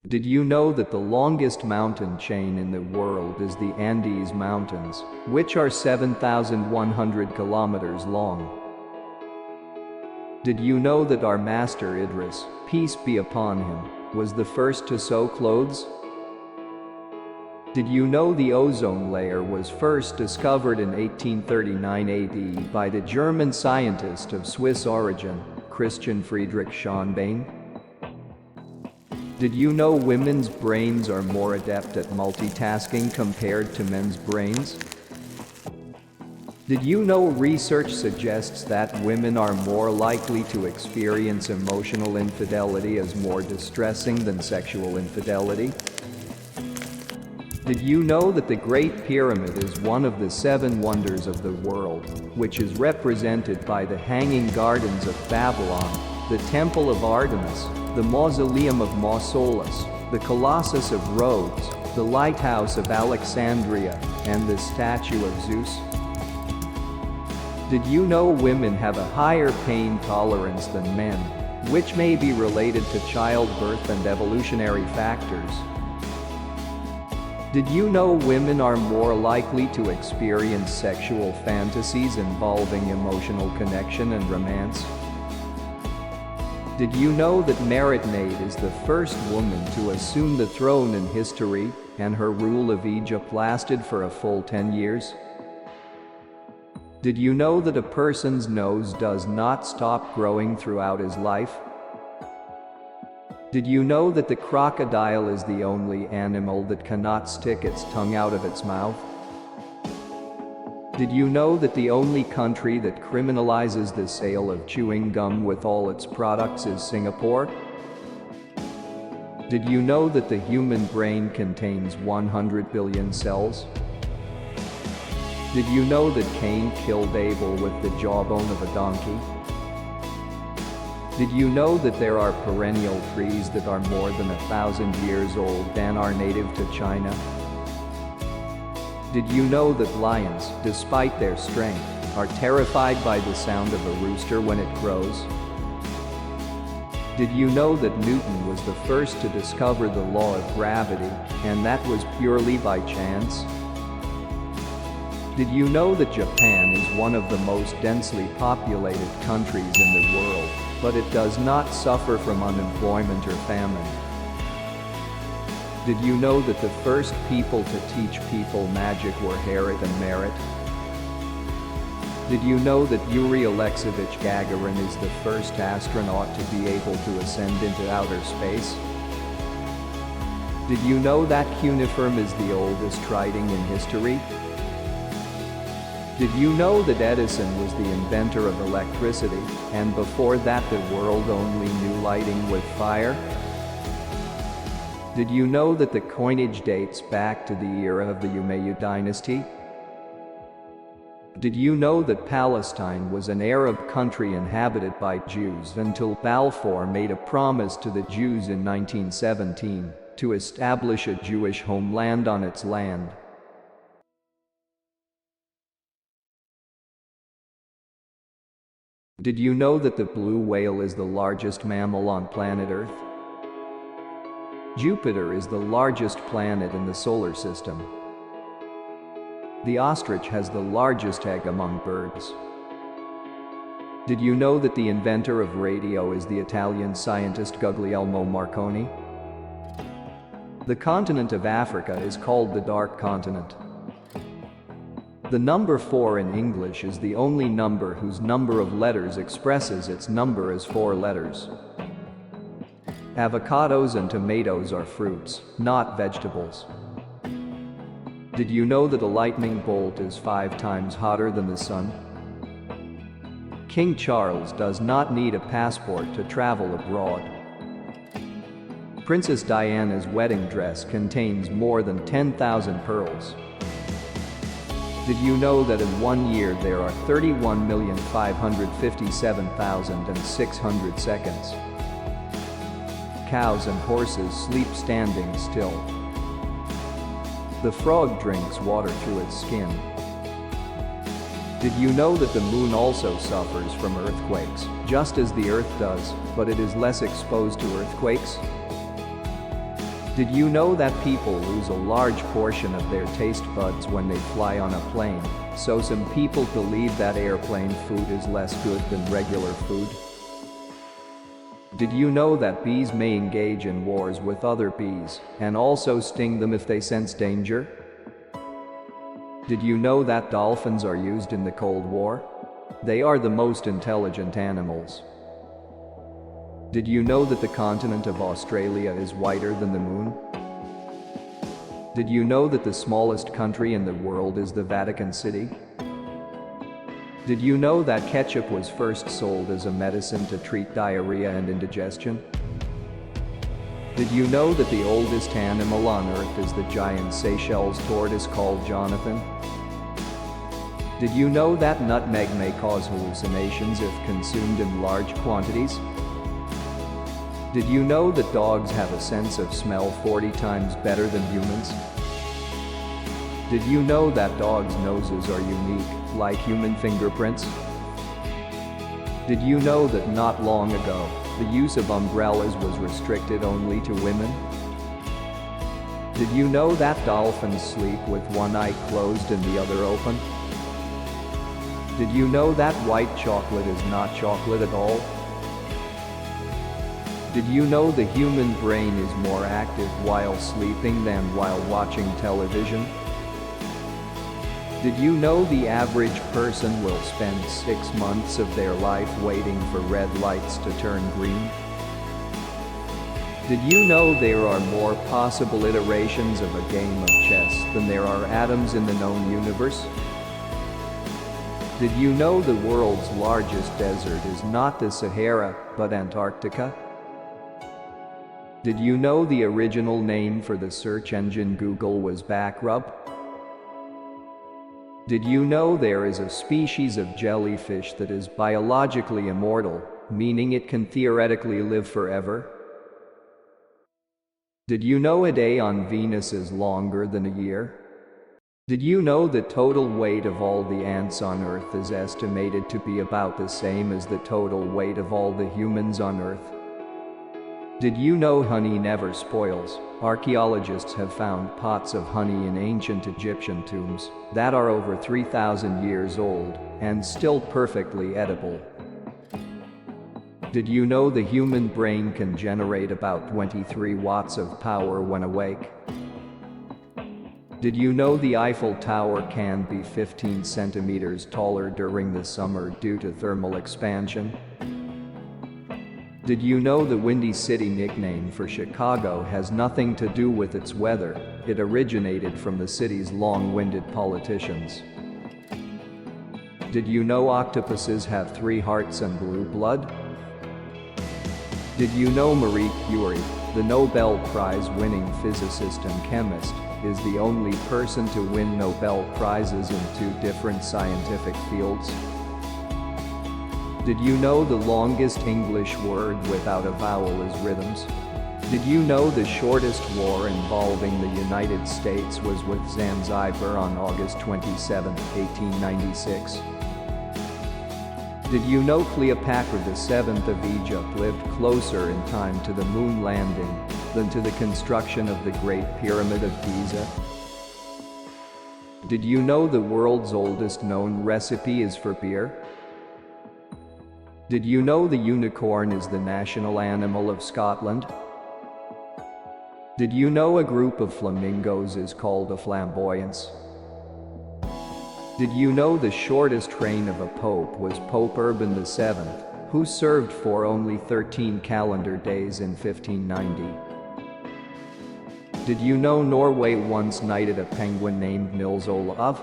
Did you know that the longest mountain chain in the world is the Andes Mountains, which are 7,100 kilometers long? Did you know that our master Idris, peace be upon him, was the first to sew clothes? Did you know the ozone layer was first discovered in 1839 AD by the German scientist of Swiss origin, Christian Friedrich Schonbein? Did you know women's brains are more adept at multitasking compared to men's brains? Did you know research suggests that women are more likely to experience emotional infidelity as more distressing than sexual infidelity? Did you know that the Great Pyramid is one of the 7 wonders of the world, which is represented by the Hanging Gardens of Babylon, the Temple of Artemis, the Mausoleum of Mausolus, the Colossus of Rhodes, the Lighthouse of Alexandria, and the Statue of Zeus? Did you know women have a higher pain tolerance than men, which may be related to childbirth and evolutionary factors? Did you know women are more likely to experience sexual fantasies involving emotional connection and romance? Did you know that Meritnate is the first woman to assume the throne in history, and her rule of Egypt lasted for a full 10 years? Did you know that a person's nose does not stop growing throughout his life? Did you know that the crocodile is the only animal that cannot stick its tongue out of its mouth? Did you know that the only country that criminalizes the sale of chewing gum with all its products is Singapore? Did you know that the human brain contains 100 billion cells? Did you know that Cain killed Abel with the jawbone of a donkey? Did you know that there are perennial trees that are more than 1,000 years old and are native to China? Did you know that lions, despite their strength, are terrified by the sound of a rooster when it crows? Did you know that Newton was the first to discover the law of gravity, and that was purely by chance? Did you know that Japan is one of the most densely populated countries in the world, but it does not suffer from unemployment or famine? Did you know that the first people to teach people magic were Herod and Merit? Did you know that Yuri Alexeyevich Gagarin is the first astronaut to be able to ascend into outer space? Did you know that cuneiform is the oldest writing in history? Did you know that Edison was the inventor of electricity, and before that the world only knew lighting with fire? Did you know that the coinage dates back to the era of the Umayyad dynasty? Did you know that Palestine was an Arab country inhabited by Jews until Balfour made a promise to the Jews in 1917 to establish a Jewish homeland on its land? Did you know that the blue whale is the largest mammal on planet Earth? Jupiter is the largest planet in the solar system. The ostrich has the largest egg among birds. Did you know that the inventor of radio is the Italian scientist Guglielmo Marconi? The continent of Africa is called the Dark Continent. The number 4 in English is the only number whose number of letters expresses its number as 4 letters. Avocados and tomatoes are fruits, not vegetables. Did you know that a lightning bolt is 5 times hotter than the sun? King Charles does not need a passport to travel abroad. Princess Diana's wedding dress contains more than 10,000 pearls. Did you know that in 1 year there are 31,557,600 seconds? Cows and horses sleep standing still. The frog drinks water through its skin. Did you know that the moon also suffers from earthquakes, just as the Earth does, but it is less exposed to earthquakes? Did you know that people lose a large portion of their taste buds when they fly on a plane? So some people believe that airplane food is less good than regular food. Did you know that bees may engage in wars with other bees, and also sting them if they sense danger? Did you know that dolphins are used in the Cold War? They are the most intelligent animals. Did you know that the continent of Australia is whiter than the moon? Did you know that the smallest country in the world is the Vatican City? Did you know that ketchup was first sold as a medicine to treat diarrhea and indigestion? Did you know that the oldest animal on Earth is the giant Seychelles tortoise called Jonathan? Did you know that nutmeg may cause hallucinations if consumed in large quantities? Did you know that dogs have a sense of smell 40 times better than humans? Did you know that dogs' noses are unique, like human fingerprints? Did you know that not long ago, the use of umbrellas was restricted only to women? Did you know that dolphins sleep with one eye closed and the other open? Did you know that white chocolate is not chocolate at all? Did you know the human brain is more active while sleeping than while watching television? Did you know the average person will spend 6 months of their life waiting for red lights to turn green? Did you know there are more possible iterations of a game of chess than there are atoms in the known universe? Did you know the world's largest desert is not the Sahara, but Antarctica? Did you know the original name for the search engine Google was backrub? Did you know there is a species of jellyfish that is biologically immortal, meaning it can theoretically live forever? Did you know a day on Venus is longer than a year? Did you know the total weight of all the ants on Earth is estimated to be about the same as the total weight of all the humans on Earth? Did you know honey never spoils? Archaeologists have found pots of honey in ancient Egyptian tombs that are over 3,000 years old and still perfectly edible. Did you know the human brain can generate about 23 watts of power when awake? Did you know the Eiffel Tower can be 15 centimeters taller during the summer due to thermal expansion? Did you know the Windy City nickname for Chicago has nothing to do with its weather? It originated from the city's long-winded politicians. Did you know octopuses have 3 hearts and blue blood? Did you know Marie Curie, the Nobel Prize-winning physicist and chemist, is the only person to win Nobel Prizes in 2 different scientific fields? Did you know the longest English word without a vowel is rhythms? Did you know the shortest war involving the United States was with Zanzibar on August 27, 1896? Did you know Cleopatra VII of Egypt lived closer in time to the moon landing than to the construction of the Great Pyramid of Giza? Did you know the world's oldest known recipe is for beer? Did you know the unicorn is the national animal of Scotland? Did you know a group of flamingos is called a flamboyance? Did you know the shortest reign of a pope was Pope Urban VII, who served for only 13 calendar days in 1590? Did you know Norway once knighted a penguin named Nils Olav?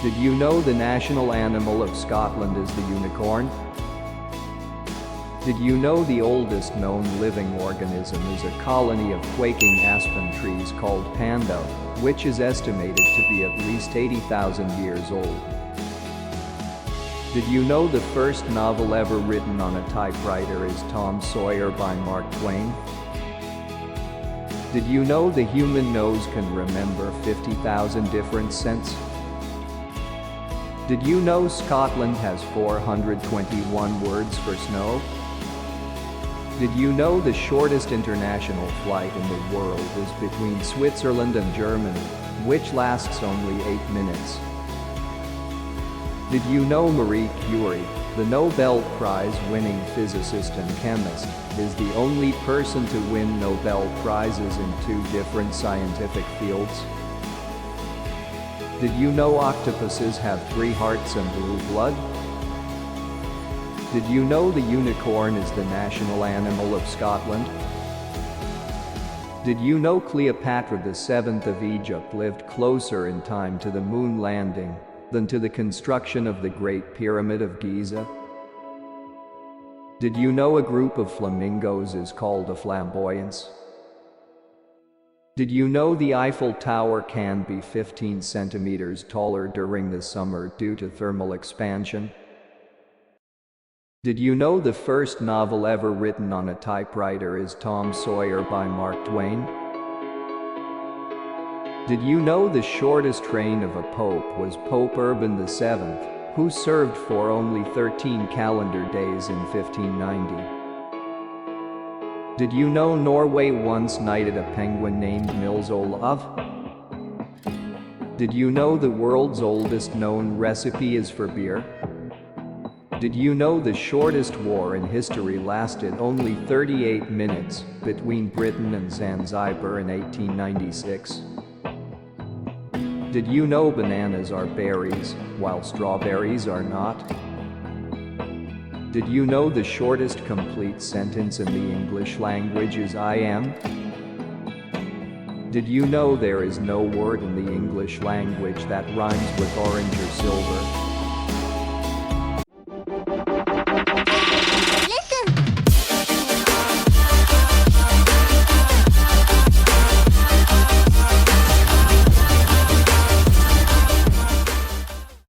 Did you know the national animal of Scotland is the unicorn? Did you know the oldest known living organism is a colony of quaking aspen trees called Pando, which is estimated to be at least 80,000 years old? Did you know the first novel ever written on a typewriter is Tom Sawyer by Mark Twain? Did you know the human nose can remember 50,000 different scents? Did you know Scotland has 421 words for snow? Did you know the shortest international flight in the world is between Switzerland and Germany, which lasts only 8 minutes? Did you know Marie Curie, the Nobel Prize-winning physicist and chemist, is the only person to win Nobel Prizes in 2 different scientific fields? Did you know octopuses have 3 hearts and blue blood? Did you know the unicorn is the national animal of Scotland? Did you know Cleopatra VII of Egypt lived closer in time to the moon landing than to the construction of the Great Pyramid of Giza? Did you know a group of flamingos is called a flamboyance? Did you know the Eiffel Tower can be 15 centimeters taller during the summer due to thermal expansion? Did you know the first novel ever written on a typewriter is Tom Sawyer by Mark Twain? Did you know the shortest reign of a pope was Pope Urban VII, who served for only 13 calendar days in 1590? Did you know Norway once knighted a penguin named Nils Olav? Did you know the world's oldest known recipe is for beer? Did you know the shortest war in history lasted only 38 minutes, between Britain and Zanzibar in 1896? Did you know bananas are berries, while strawberries are not? Did you know the shortest complete sentence in the English language is I am? Did you know there is no word in the English language that rhymes with orange or silver?